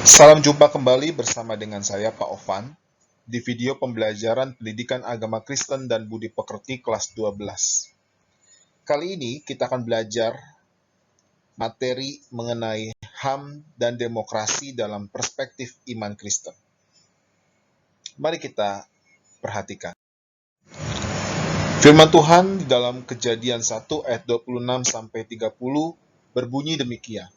Salam jumpa kembali bersama dengan saya Pak Ovan di video pembelajaran Pendidikan Agama Kristen dan Budi Pekerti kelas 12. Kali ini kita akan belajar materi mengenai HAM dan demokrasi dalam perspektif iman Kristen. Mari kita perhatikan. Firman Tuhan di dalam Kejadian 1 ayat 26-30 berbunyi demikian.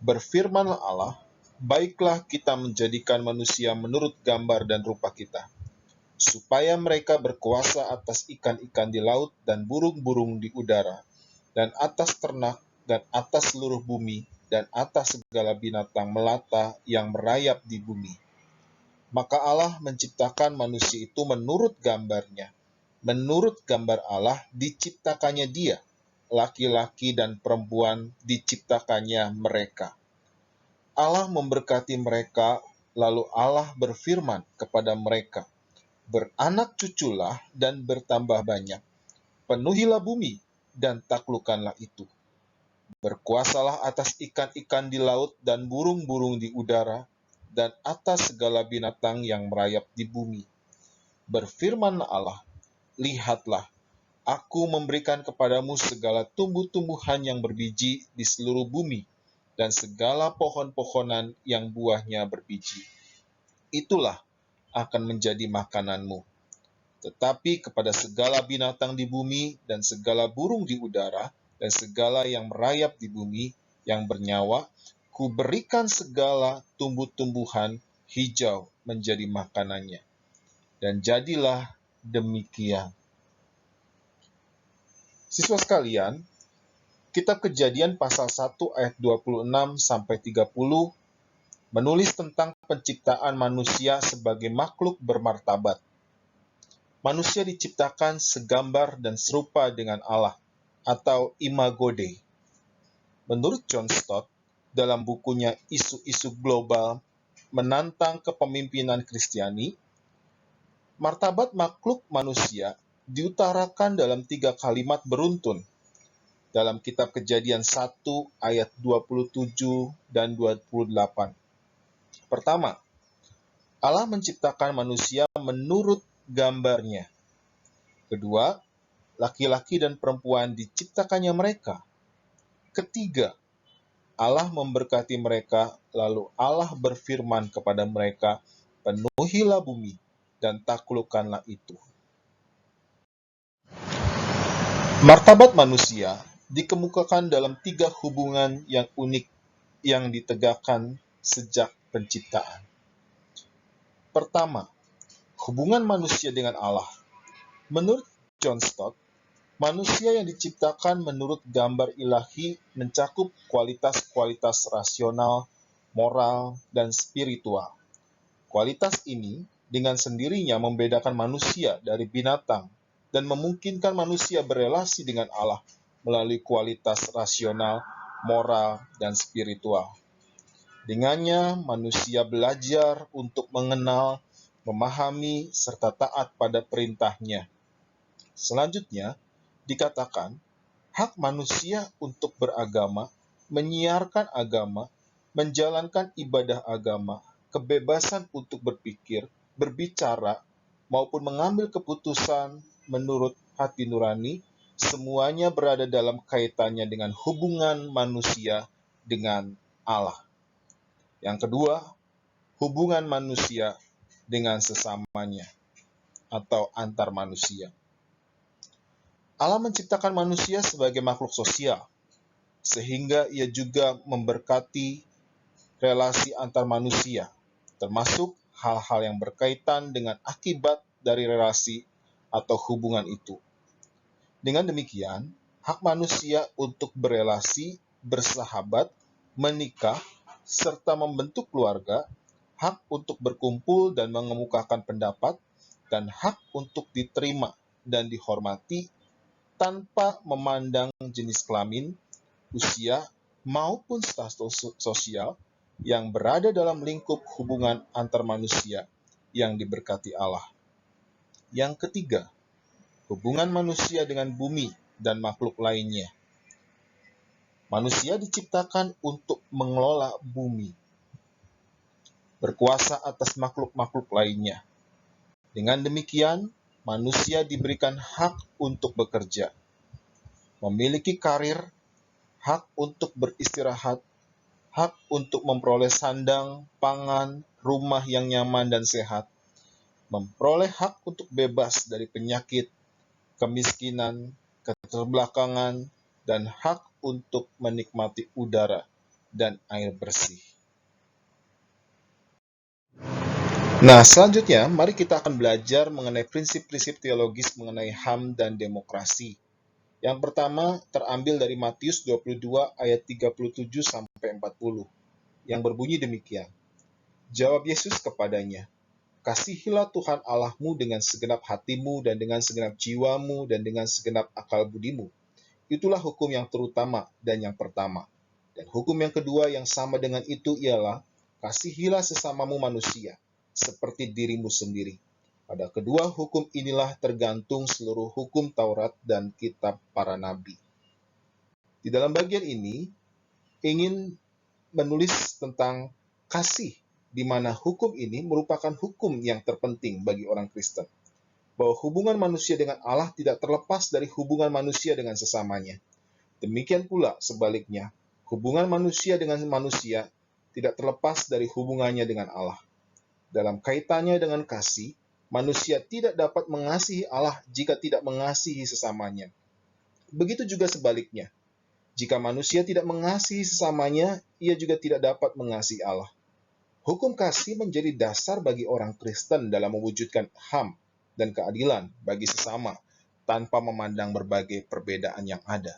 Berfirmanlah Allah, baiklah kita menjadikan manusia menurut gambar dan rupa kita, supaya mereka berkuasa atas ikan-ikan di laut dan burung-burung di udara, dan atas ternak, dan atas seluruh bumi, dan atas segala binatang melata yang merayap di bumi. Maka Allah menciptakan manusia itu menurut gambarnya. Menurut gambar Allah diciptakannya dia, laki-laki dan perempuan diciptakannya mereka. Allah memberkati mereka, lalu Allah berfirman kepada mereka, beranak cuculah dan bertambah banyak, penuhilah bumi dan taklukkanlah itu. Berkuasalah atas ikan-ikan di laut dan burung-burung di udara, dan atas segala binatang yang merayap di bumi. Berfirmanlah Allah, lihatlah, aku memberikan kepadamu segala tumbuh-tumbuhan yang berbiji di seluruh bumi, dan segala pohon-pohonan yang buahnya berbiji. Itulah akan menjadi makananmu. Tetapi kepada segala binatang di bumi dan segala burung di udara dan segala yang merayap di bumi yang bernyawa, kuberikan segala tumbuh-tumbuhan hijau menjadi makanannya. Dan jadilah demikian. Siswa sekalian, Kitab Kejadian pasal 1 ayat 26-30 menulis tentang penciptaan manusia sebagai makhluk bermartabat. Manusia diciptakan segambar dan serupa dengan Allah, atau imago Dei. Menurut John Stott, dalam bukunya Isu-isu Global Menantang Kepemimpinan Kristiani, martabat makhluk manusia diutarakan dalam 3 kalimat beruntun dalam Kitab Kejadian 1 ayat 27 dan 28. Pertama, Allah menciptakan manusia menurut gambarnya. Kedua, laki-laki dan perempuan diciptakannya mereka. Ketiga, Allah memberkati mereka, lalu Allah berfirman kepada mereka, penuhilah bumi dan taklukkanlah itu. Martabat manusia dikemukakan dalam 3 hubungan yang unik yang ditegakkan sejak penciptaan. Pertama, hubungan manusia dengan Allah. Menurut John Stott, manusia yang diciptakan menurut gambar ilahi mencakup kualitas-kualitas rasional, moral, dan spiritual. Kualitas ini dengan sendirinya membedakan manusia dari binatang dan memungkinkan manusia berelasi dengan Allah melalui kualitas rasional, moral, dan spiritual. Dengannya, manusia belajar untuk mengenal, memahami, serta taat pada perintahnya. Selanjutnya, dikatakan, hak manusia untuk beragama, menyiarkan agama, menjalankan ibadah agama, kebebasan untuk berpikir, berbicara, maupun mengambil keputusan menurut hati nurani, semuanya berada dalam kaitannya dengan hubungan manusia dengan Allah. Yang kedua, hubungan manusia dengan sesamanya atau antar manusia. Allah menciptakan manusia sebagai makhluk sosial, sehingga ia juga memberkati relasi antar manusia, termasuk hal-hal yang berkaitan dengan akibat dari relasi atau hubungan itu. Dengan demikian, hak manusia untuk berelasi, bersahabat, menikah, serta membentuk keluarga, hak untuk berkumpul dan mengemukakan pendapat, dan hak untuk diterima dan dihormati tanpa memandang jenis kelamin, usia, maupun status sosial yang berada dalam lingkup hubungan antar manusia yang diberkati Allah. Yang ketiga, hubungan manusia dengan bumi dan makhluk lainnya. Manusia diciptakan untuk mengelola bumi. berkuasa atas makhluk-makhluk lainnya. Dengan demikian, manusia diberikan hak untuk bekerja, memiliki karir, hak untuk beristirahat, hak untuk memperoleh sandang, pangan, rumah yang nyaman dan sehat, memperoleh hak untuk bebas dari penyakit, kemiskinan, keterbelakangan, dan hak untuk menikmati udara dan air bersih. Nah, selanjutnya mari kita akan belajar mengenai prinsip-prinsip teologis mengenai HAM dan demokrasi. Yang pertama terambil dari Matius 22 ayat 37 sampai 40 yang berbunyi demikian. Jawab Yesus kepadanya, "Kasihilah Tuhan Allahmu dengan segenap hatimu dan dengan segenap jiwamu dan dengan segenap akal budimu. Itulah hukum yang terutama dan yang pertama. Dan hukum yang kedua yang sama dengan itu ialah, kasihilah sesamamu manusia, seperti dirimu sendiri. Pada kedua hukum inilah tergantung seluruh hukum Taurat dan kitab para nabi." Di dalam bagian ini, ingin menulis tentang kasih, di mana hukum ini merupakan hukum yang terpenting bagi orang Kristen. Bahwa hubungan manusia dengan Allah tidak terlepas dari hubungan manusia dengan sesamanya. Demikian pula sebaliknya, hubungan manusia dengan manusia tidak terlepas dari hubungannya dengan Allah. Dalam kaitannya dengan kasih, manusia tidak dapat mengasihi Allah jika tidak mengasihi sesamanya. Begitu juga sebaliknya. Jika manusia tidak mengasihi sesamanya, ia juga tidak dapat mengasihi Allah. Hukum kasih menjadi dasar bagi orang Kristen dalam mewujudkan HAM dan keadilan bagi sesama, tanpa memandang berbagai perbedaan yang ada.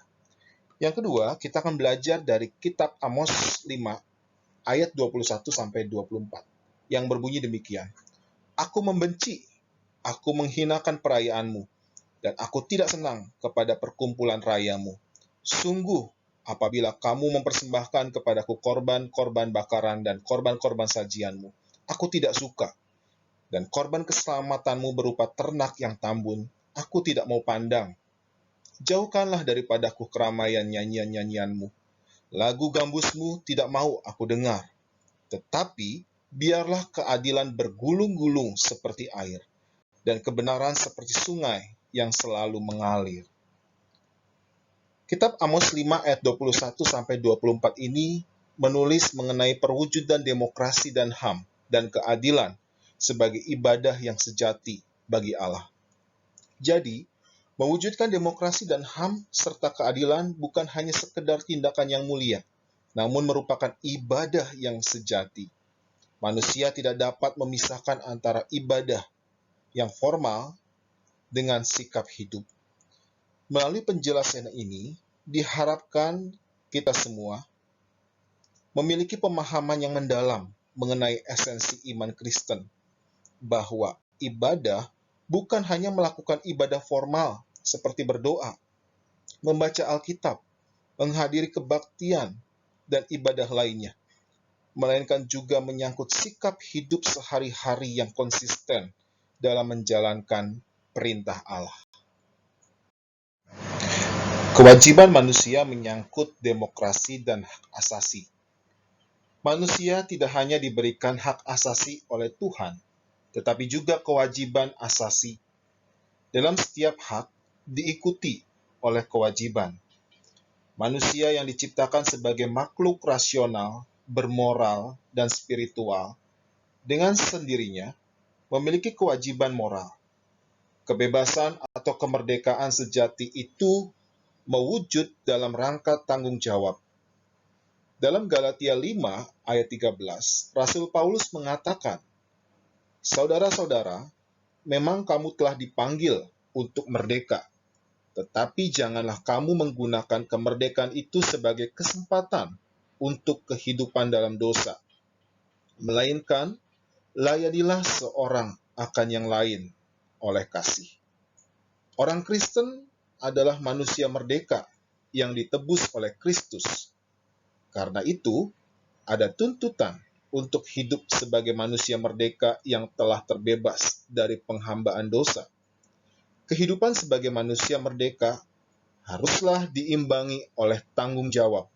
Yang kedua, kita akan belajar dari kitab Amos 5 ayat 21-24 yang berbunyi demikian. Aku membenci, aku menghinakan perayaanmu, dan aku tidak senang kepada perkumpulan rayamu. Sungguh, apabila kamu mempersembahkan kepadaku korban-korban bakaran dan korban-korban sajianmu, aku tidak suka. Dan korban keselamatanmu berupa ternak yang tambun, aku tidak mau pandang. Jauhkanlah daripadaku keramaian nyanyian-nyanyianmu. Lagu gambusmu tidak mau aku dengar. Tetapi biarlah keadilan bergulung-gulung seperti air, dan kebenaran seperti sungai yang selalu mengalir. Kitab Amos 5 ayat 21-24 ini menulis mengenai perwujudan demokrasi dan HAM dan keadilan sebagai ibadah yang sejati bagi Allah. Jadi, mewujudkan demokrasi dan HAM serta keadilan bukan hanya sekedar tindakan yang mulia, namun merupakan ibadah yang sejati. Manusia tidak dapat memisahkan antara ibadah yang formal dengan sikap hidup. Melalui penjelasan ini, diharapkan kita semua memiliki pemahaman yang mendalam mengenai esensi iman Kristen, bahwa ibadah bukan hanya melakukan ibadah formal seperti berdoa, membaca Alkitab, menghadiri kebaktian, dan ibadah lainnya, melainkan juga menyangkut sikap hidup sehari-hari yang konsisten dalam menjalankan perintah Allah. Kewajiban manusia menyangkut demokrasi dan hak asasi. Manusia tidak hanya diberikan hak asasi oleh Tuhan, tetapi juga kewajiban asasi. Dalam setiap hak diikuti oleh kewajiban. Manusia yang diciptakan sebagai makhluk rasional, bermoral, dan spiritual, dengan sendirinya memiliki kewajiban moral. Kebebasan atau kemerdekaan sejati itu mewujud dalam rangka tanggung jawab. Dalam Galatia 5 ayat 13, Rasul Paulus mengatakan, "Saudara-saudara, memang kamu telah dipanggil untuk merdeka, tetapi janganlah kamu menggunakan kemerdekaan itu sebagai kesempatan untuk kehidupan dalam dosa, melainkan layanilah seorang akan yang lain oleh kasih." Orang Kristen adalah manusia merdeka yang ditebus oleh Kristus. Karena itu, ada tuntutan untuk hidup sebagai manusia merdeka yang telah terbebas dari penghambaan dosa. Kehidupan sebagai manusia merdeka haruslah diimbangi oleh tanggung jawab.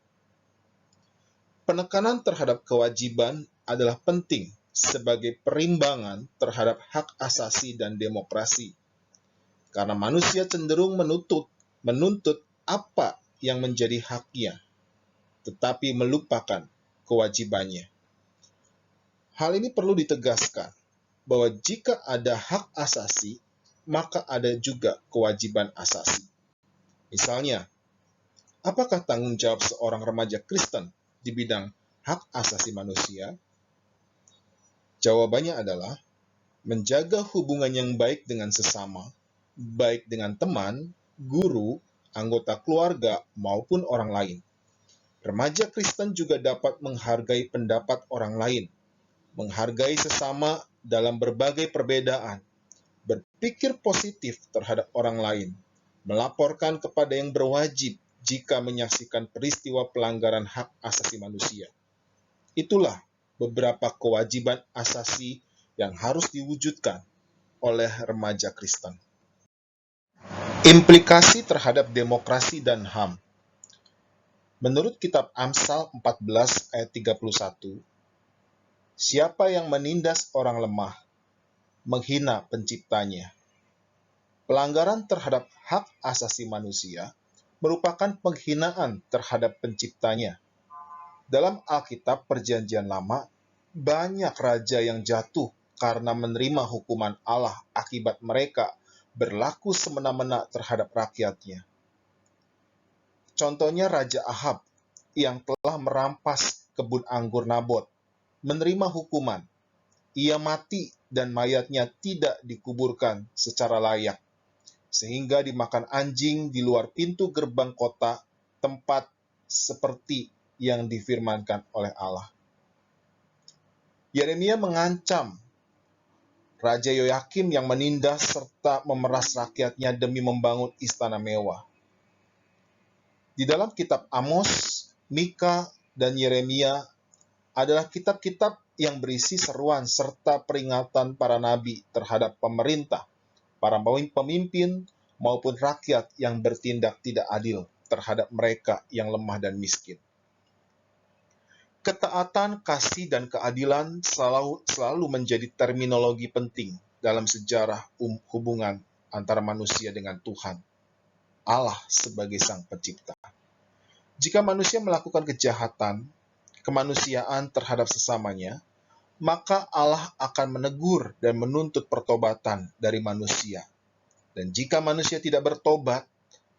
Penekanan terhadap kewajiban adalah penting sebagai perimbangan terhadap hak asasi dan demokrasi. Karena manusia cenderung menuntut apa yang menjadi haknya, tetapi melupakan kewajibannya. Hal ini perlu ditegaskan, bahwa jika ada hak asasi, maka ada juga kewajiban asasi. Misalnya, apakah tanggung jawab seorang remaja Kristen di bidang hak asasi manusia? Jawabannya adalah menjaga hubungan yang baik dengan sesama, baik dengan teman, guru, anggota keluarga, maupun orang lain. Remaja Kristen juga dapat menghargai pendapat orang lain, menghargai sesama dalam berbagai perbedaan, berpikir positif terhadap orang lain, melaporkan kepada yang berwajib jika menyaksikan peristiwa pelanggaran hak asasi manusia. Itulah beberapa kewajiban asasi yang harus diwujudkan oleh remaja Kristen. Implikasi terhadap demokrasi dan HAM. Menurut kitab Amsal 14 ayat 31, siapa yang menindas orang lemah, menghina penciptanya. Pelanggaran terhadap hak asasi manusia merupakan penghinaan terhadap penciptanya. Dalam Alkitab Perjanjian Lama, banyak raja yang jatuh karena menerima hukuman Allah akibat mereka berlaku semena-mena terhadap rakyatnya. Contohnya Raja Ahab yang telah merampas kebun anggur Nabot, menerima hukuman. Ia mati dan mayatnya tidak dikuburkan secara layak, sehingga dimakan anjing di luar pintu gerbang kota, tempat seperti yang difirmankan oleh Allah. Yeremia mengancam Raja Yoyakim yang menindas serta memeras rakyatnya demi membangun istana mewah. Di dalam kitab Amos, Mika, dan Yeremia adalah kitab-kitab yang berisi seruan serta peringatan para nabi terhadap pemerintah, para pemimpin, maupun rakyat yang bertindak tidak adil terhadap mereka yang lemah dan miskin. Ketaatan, kasih, dan keadilan selalu menjadi terminologi penting dalam sejarah hubungan antara manusia dengan Tuhan, Allah sebagai Sang Pencipta. Jika manusia melakukan kejahatan, kemanusiaan terhadap sesamanya, maka Allah akan menegur dan menuntut pertobatan dari manusia. Dan jika manusia tidak bertobat,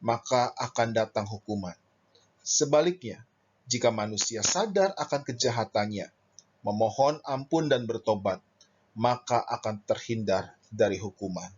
maka akan datang hukuman. Sebaliknya, jika manusia sadar akan kejahatannya, memohon ampun dan bertobat, maka akan terhindar dari hukuman.